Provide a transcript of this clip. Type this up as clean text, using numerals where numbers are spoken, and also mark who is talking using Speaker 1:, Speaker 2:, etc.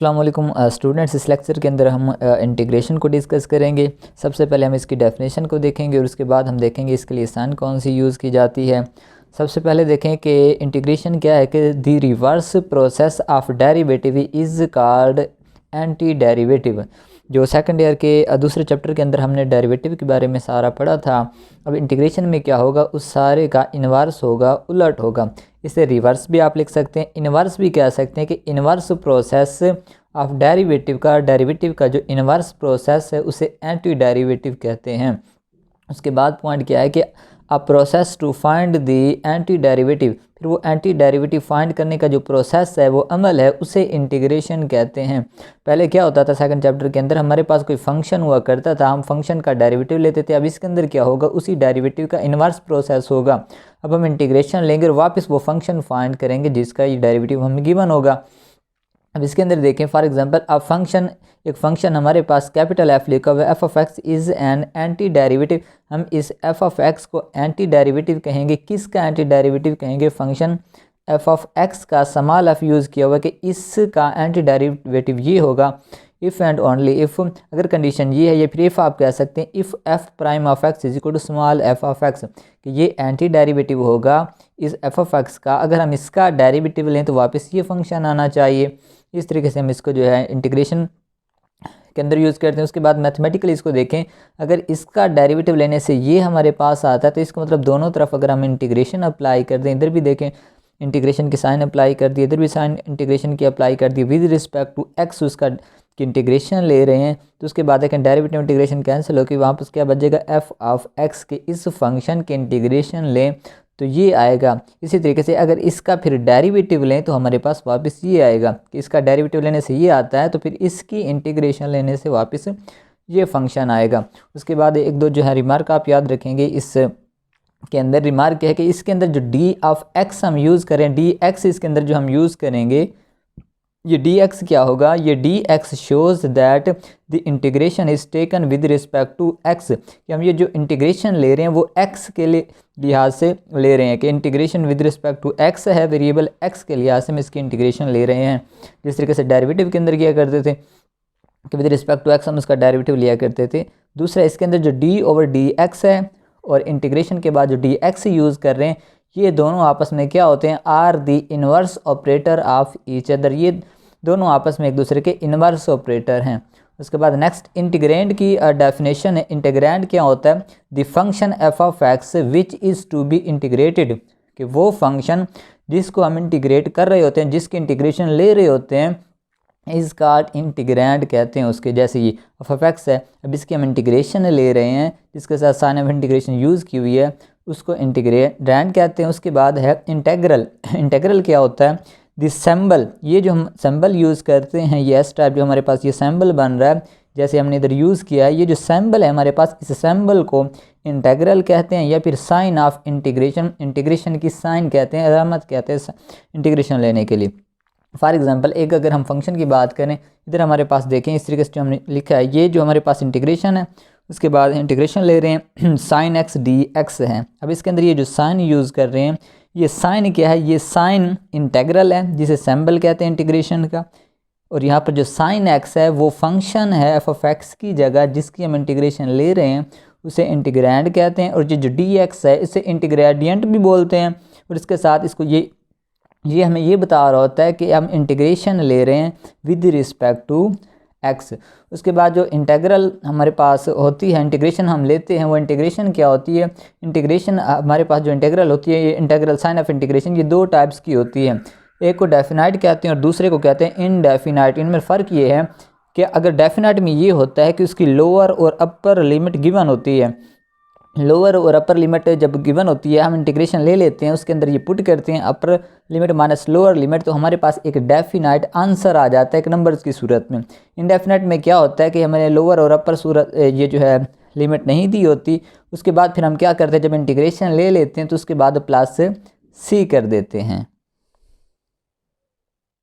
Speaker 1: अस्सलाम वालेकुम स्टूडेंट्स। इस लेक्चर के अंदर हम इंटीग्रेशन को डिस्कस करेंगे। सबसे पहले हम इसकी डेफिनेशन को देखेंगे और उसके बाद हम देखेंगे इसके लिए साइन कौन सी यूज़ की जाती है। सबसे पहले देखें कि इंटीग्रेशन क्या है कि the reverse process of derivative is called anti derivative. जो सेकंड ईयर के दूसरे चैप्टर के अंदर हमने डेरिवेटिव के बारे में सारा पढ़ा था। अब इंटीग्रेशन में क्या होगा, उस सारे का इन्वर्स होगा, उलट होगा। इसे रिवर्स भी आप लिख सकते हैं, इन्वर्स भी कह सकते हैं कि इन्वर्स प्रोसेस ऑफ डेरिवेटिव का जो इन्वर्स प्रोसेस है उसे एंटी डेरिवेटिव कहते हैं। उसके बाद पॉइंट क्या है कि a process to find the anti derivative, फिर वो एंटी डेरिवेटिव फाइंड करने का जो प्रोसेस है, वो अमल है, उसे इंटीग्रेशन कहते हैं। पहले क्या होता था, सेकंड चैप्टर के अंदर हमारे पास कोई फंक्शन हुआ करता था, हम फंक्शन का डेरिवेटिव लेते थे। अब इसके अंदर क्या होगा, उसी डेरिवेटिव का इन्वर्स प्रोसेस होगा। अब हम इंटीग्रेशन लेंगे और वापस वो फंक्शन फाइंड करेंगे जिसका ये डेरिवेटिव हमें गिवन होगा। अब इसके अंदर देखें, फॉर एग्जांपल अब एक फंक्शन हमारे पास कैपिटल एफ लिखा हुआ है, F of X is an anti derivative. हम इस एफ ऑफ एक्स को एंटी डेरिवेटिव कहेंगे। किसका एंटी डेरिवेटिव कहेंगे? फंक्शन एफ ऑफ एक्स का स्मॉल एफ यूज़ किया हुआ कि इसका एंटी डेरिवेटिव ये होगा इफ़ एंड ओनली इफ़। अगर कंडीशन ये है, ये फिर इफ़ आप कह सकते हैं if F prime of X is equal to small F of X, कि ये एंटी डेरिवेटिव होगा इस एफ ऑफ एक्स का। अगर हम इसका डेरिवेटिव लें तो वापस ये फंक्शन आना चाहिए। इस तरीके से हम इसको जो है इंटीग्रेशन के अंदर यूज़ करते हैं। उसके बाद मैथमेटिकली इसको देखें, अगर इसका डेरिवेटिव लेने से ये हमारे पास आता है तो इसका मतलब दोनों तरफ अगर हम इंटीग्रेशन अप्लाई कर दें, इधर भी देखें इंटीग्रेशन की साइन अप्लाई कर दी, इधर भी साइन इंटीग्रेशन की अप्लाई कर दी, विद रिस्पेक्ट टू एक्स उसका की इंटीग्रेशन ले रहे हैं, तो उसके बाद देखें डेरिवेटिव इंटीग्रेशन कैंसिल होकर वहाँ पर क्या बचेगा, एफ ऑफ एक्स के इस फंक्शन के इंटीग्रेशन लें तो ये आएगा। इसी तरीके से अगर इसका फिर डेरिवेटिव लें तो हमारे पास वापस ये आएगा कि इसका डेरिवेटिव लेने से ये आता है, तो फिर इसकी इंटीग्रेशन लेने से वापस ये फंक्शन आएगा। उसके बाद एक दो जो है रिमार्क आप याद रखेंगे। इस के अंदर रिमार्क है कि इसके अंदर जो डी ऑफ एक्स हम यूज़ करें, डी एक्स इसके अंदर जो हम यूज़ करेंगे, ये डी एक्स क्या होगा, ये D X shows that the integration is taken with respect to X, कि हम ये जो इंटीग्रेशन ले रहे हैं वो एक्स के लिए लिहाज से ले रहे हैं, कि integration with respect to X है, वेरिएबल एक्स के लिहाज से हम इसकी इंटीग्रेशन ले रहे हैं। जिस तरीके से डेरिवेटिव के अंदर किया करते थे कि विद रिस्पेक्ट टू एक्स हम उसका डेरिवेटिव लिया करते थे। दूसरा इसके अंदर जो डी ओवर डी एक्स है और इंटीग्रेशन के बाद जो डी एक्स यूज़ कर रहे हैं, ये दोनों आपस में क्या होते हैं, are the inverse operator of each other. ये दोनों आपस में एक दूसरे के इन्वर्स ऑपरेटर हैं। उसके बाद नेक्स्ट इंटीग्रेंड की डेफिनेशन है। इंटीग्रेंड क्या होता है, the function F of X which is to be integrated, कि वो फंक्शन जिसको हम इंटीग्रेट कर रहे होते हैं, जिसकी इंटीग्रेशन ले रहे होते हैं, इस कॉल्ड इंटीग्रेंड कहते हैं उसके। जैसे ये एफ ऑफ एक्स है, अब इसकी हम इंटीग्रेशन ले रहे हैं, जिसके साथ साइन ऑफ इंटीग्रेशन यूज़ की हुई है, उसको इंटीग्रेंड कहते हैं। उसके बाद है इंटेग्रल। इंटेग्रल क्या होता है, दिस सिंबल, ये जो हम सिंबल यूज़ करते हैं, ये एस टाइप जो हमारे पास ये सिंबल बन रहा है, जैसे हमने इधर यूज़ किया है, ये जो सिंबल है हमारे पास, इस सिंबल को इंटेग्रल कहते हैं या फिर साइन ऑफ इंटीग्रेशन, इंटीग्रेशन की साइन कहते हैं, अलामत कहते हैं इंटीग्रेशन लेने के लिए। फॉर एग्जांपल एक अगर हम फंक्शन की बात करें, इधर हमारे पास देखें इस तरीके से जो हमने लिखा है, ये जो हमारे पास इंटीग्रेशन है, उसके बाद इंटीग्रेशन ले रहे हैं साइन एक्स डी एक्स है। अब इसके अंदर ये जो साइन यूज़ कर रहे हैं, ये साइन क्या है, ये साइन इंटेग्रल है जिसे सिंबल कहते हैं इंटीग्रेशन का। और यहाँ पर जो साइन एक्स है वो फंक्शन है एफ ऑफ एक्स की जगह जिसकी हम इंटीग्रेशन ले रहे हैं, उसे इंटीग्रैंड कहते हैं। और जो डी एक्स है इसे इंटीग्रेडियंट भी बोलते हैं। और इसके साथ इसको ये हमें ये बता रहा होता है कि हम इंटीग्रेशन ले रहे हैं विद रिस्पेक्ट टू एक्स। उसके बाद जो इंटीग्रल हमारे पास होती है, इंटीग्रेशन हम लेते हैं, वो इंटीग्रेशन क्या होती है, इंटीग्रेशन हमारे पास जो इंटीग्रल होती है, ये इंटीग्रल साइन ऑफ इंटीग्रेशन, ये दो टाइप्स की होती है। एक को डेफिनाइट कहते हैं और दूसरे को कहते हैं इनडेफिनाइट। इनमें फ़र्क ये है कि अगर डेफिनाइट में ये होता है कि उसकी लोअर और अपर लिमिट गिवन होती है, लोअर और अपर लिमिट जब गिवन होती है, हम इंटीग्रेशन ले लेते हैं, उसके अंदर ये पुट करते हैं upper limit minus lower limit, तो हमारे पास एक डेफिनाइट आंसर आ जाता है एक नंबर्स की सूरत में। इनडेफिनाइट में क्या होता है कि हमें लोअर और अपर सूरत ये जो है लिमिट नहीं दी होती। उसके बाद फिर हम क्या करते हैं, जब इंटीग्रेशन ले लेते हैं तो उसके बाद प्लस सी कर देते हैं।